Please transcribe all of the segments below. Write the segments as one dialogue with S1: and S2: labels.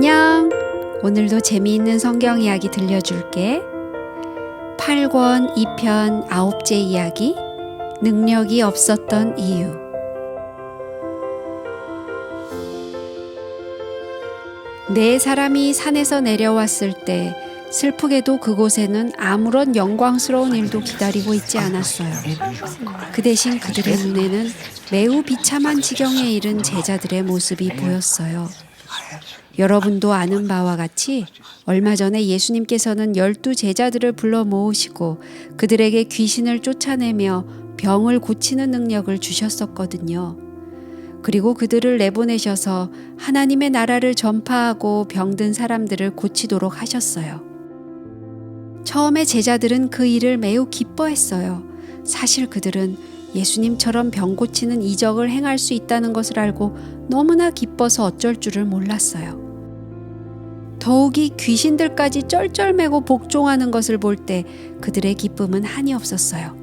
S1: 안녕. 오늘도 재미있는 성경 이야기 들려줄게. 8권 2편 9째 이야기, 능력이 없었던 이유. 네 사람이 산에서 내려왔을 때 슬프게도 그곳에는 아무런 영광스러운 일도 기다리고 있지 않았어요. 그 대신 그들의 눈에는 매우 비참한 지경에 이른 제자들의 모습이 보였어요. 여러분도 아는 바와 같이 얼마 전에 예수님께서는 12 제자들을 불러 모으시고 그들에게 귀신을 쫓아내며 병을 고치는 능력을 주셨었거든요. 그리고 그들을 내보내셔서 하나님의 나라를 전파하고 병든 사람들을 고치도록 하셨어요. 처음에 제자들은 그 일을 매우 기뻐했어요. 사실 그들은 예수님처럼 병 고치는 이적을 행할 수 있다는 것을 알고 너무나 기뻐서 어쩔 줄을 몰랐어요. 더욱이 귀신들까지 쩔쩔매고 복종하는 것을 볼 때 그들의 기쁨은 한이 없었어요.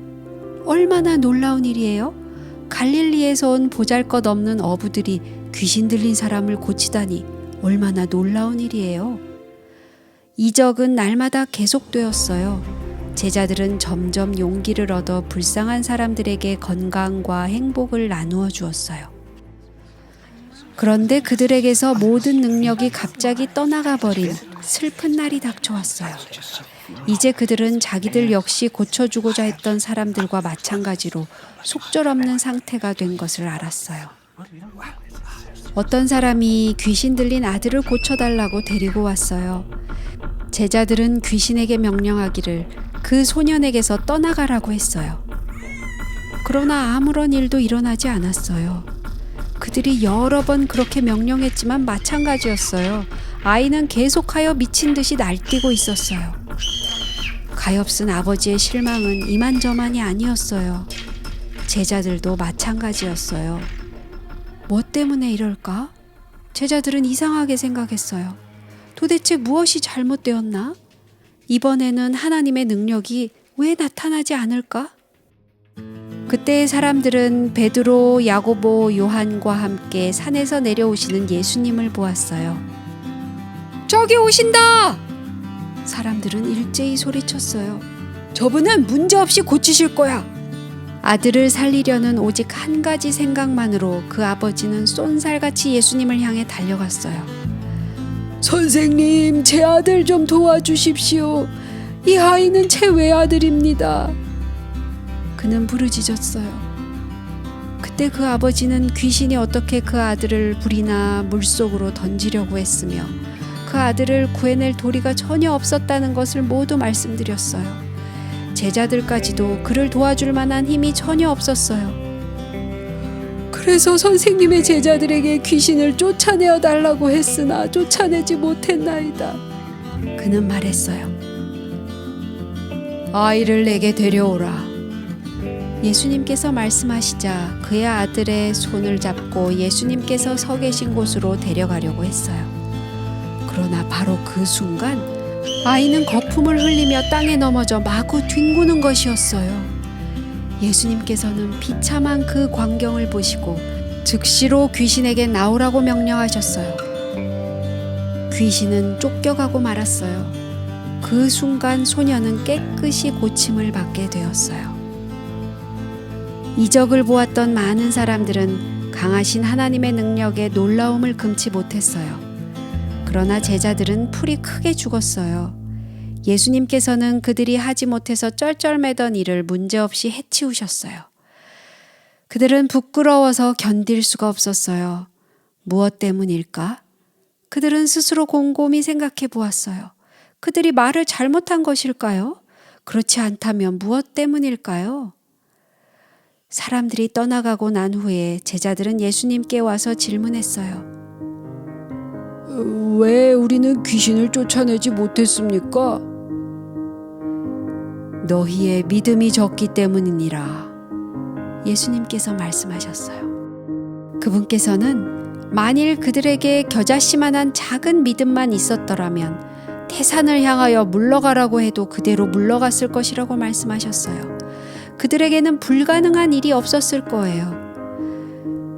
S1: 얼마나 놀라운 일이에요? 갈릴리에서 온 보잘것없는 어부들이 귀신 들린 사람을 고치다니 얼마나 놀라운 일이에요. 이적은 날마다 계속되었어요. 제자들은 점점 용기를 얻어 불쌍한 사람들에게 건강과 행복을 나누어 주었어요. 그런데 그들에게서 모든 능력이 갑자기 떠나가 버린 슬픈 날이 닥쳐왔어요. 이제 그들은 자기들 역시 고쳐주고자 했던 사람들과 마찬가지로 속절없는 상태가 된 것을 알았어요. 어떤 사람이 귀신 들린 아들을 고쳐달라고 데리고 왔어요. 제자들은 귀신에게 명령하기를 그 소년에게서 떠나가라고 했어요. 그러나 아무런 일도 일어나지 않았어요. 그들이 여러 번 그렇게 명령했지만 마찬가지였어요. 아이는 계속하여 미친 듯이 날뛰고 있었어요. 가엾은 아버지의 실망은 이만저만이 아니었어요. 제자들도 마찬가지였어요. 뭐 때문에 이럴까? 제자들은 이상하게 생각했어요. 도대체 무엇이 잘못되었나? 이번에는 하나님의 능력이 왜 나타나지 않을까? 그때 사람들은 베드로, 야고보, 요한과 함께 산에서 내려오시는 예수님을 보았어요. 저기 오신다! 사람들은 일제히 소리쳤어요. 저분은 문제없이 고치실 거야. 아들을 살리려는 오직 한 가지 생각만으로 그 아버지는 쏜살같이 예수님을 향해 달려갔어요. 선생님, 제 아들 좀 도와주십시오. 이 아이는 제 외아들입니다. 그는 부르짖었어요. 그때 그 아버지는 귀신이 어떻게 그 아들을 불이나 물속으로 던지려고 했으며 그 아들을 구해낼 도리가 전혀 없었다는 것을 모두 말씀드렸어요. 제자들까지도 그를 도와줄 만한 힘이 전혀 없었어요. 그래서 선생님의 제자들에게 귀신을 쫓아내어 달라고 했으나 쫓아내지 못했나이다. 그는 말했어요. 아이를 내게 데려오라. 예수님께서 말씀하시자 그의 아들의 손을 잡고 예수님께서 서 계신 곳으로 데려가려고 했어요. 그러나 바로 그 순간 아이는 거품을 흘리며 땅에 넘어져 마구 뒹구는 것이었어요. 예수님께서는 비참한 그 광경을 보시고 즉시로 귀신에게 나오라고 명령하셨어요. 귀신은 쫓겨가고 말았어요. 그 순간 소녀는 깨끗이 고침을 받게 되었어요. 이적을 보았던 많은 사람들은 강하신 하나님의 능력에 놀라움을 금치 못했어요. 그러나 제자들은 풀이 크게 죽었어요. 예수님께서는 그들이 하지 못해서 쩔쩔매던 일을 문제없이 해치우셨어요. 그들은 부끄러워서 견딜 수가 없었어요. 무엇 때문일까? 그들은 스스로 곰곰이 생각해 보았어요. 그들이 말을 잘못한 것일까요? 그렇지 않다면 무엇 때문일까요? 사람들이 떠나가고 난 후에 제자들은 예수님께 와서 질문했어요. 왜 우리는 귀신을 쫓아내지 못했습니까? 너희의 믿음이 적기 때문이니라. 예수님께서 말씀하셨어요. 그분께서는 만일 그들에게 겨자씨만한 작은 믿음만 있었더라면 태산을 향하여 물러가라고 해도 그대로 물러갔을 것이라고 말씀하셨어요. 그들에게는 불가능한 일이 없었을 거예요.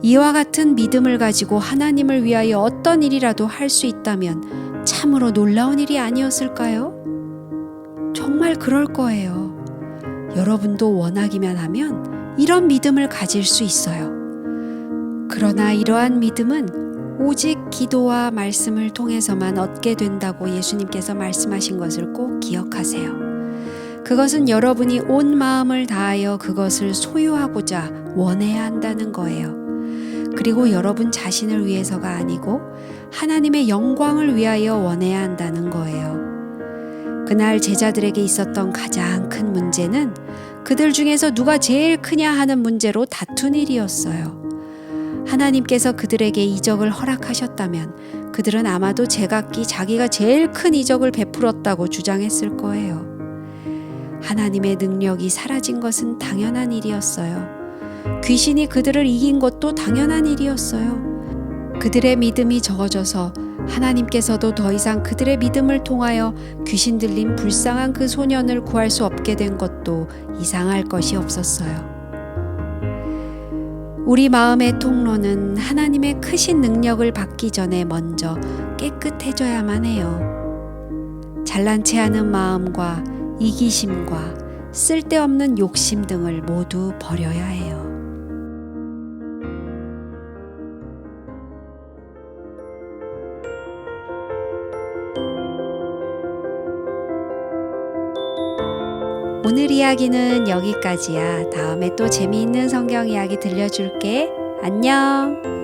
S1: 이와 같은 믿음을 가지고 하나님을 위하여 어떤 일이라도 할 수 있다면 참으로 놀라운 일이 아니었을까요? 정말 그럴 거예요. 여러분도 원하기만 하면 이런 믿음을 가질 수 있어요. 그러나 이러한 믿음은 오직 기도와 말씀을 통해서만 얻게 된다고 예수님께서 말씀하신 것을 꼭 기억하세요. 그것은 여러분이 온 마음을 다하여 그것을 소유하고자 원해야 한다는 거예요. 그리고 여러분 자신을 위해서가 아니고 하나님의 영광을 위하여 원해야 한다는 거예요. 그날 제자들에게 있었던 가장 큰 문제는 그들 중에서 누가 제일 크냐 하는 문제로 다툰 일이었어요. 하나님께서 그들에게 이적을 허락하셨다면 그들은 아마도 제각기 자기가 제일 큰 이적을 베풀었다고 주장했을 거예요. 하나님의 능력이 사라진 것은 당연한 일이었어요. 귀신이 그들을 이긴 것도 당연한 일이었어요. 그들의 믿음이 적어져서 하나님께서도 더 이상 그들의 믿음을 통하여 귀신 들린 불쌍한 그 소년을 구할 수 없게 된 것도 이상할 것이 없었어요. 우리 마음의 통로는 하나님의 크신 능력을 받기 전에 먼저 깨끗해져야만 해요. 잘난 체하는 마음과 이기심과 쓸데없는 욕심 등을 모두 버려야 해요. 오늘 이야기는 여기까지야. 다음에 또 재미있는 성경 이야기 들려줄게. 안녕.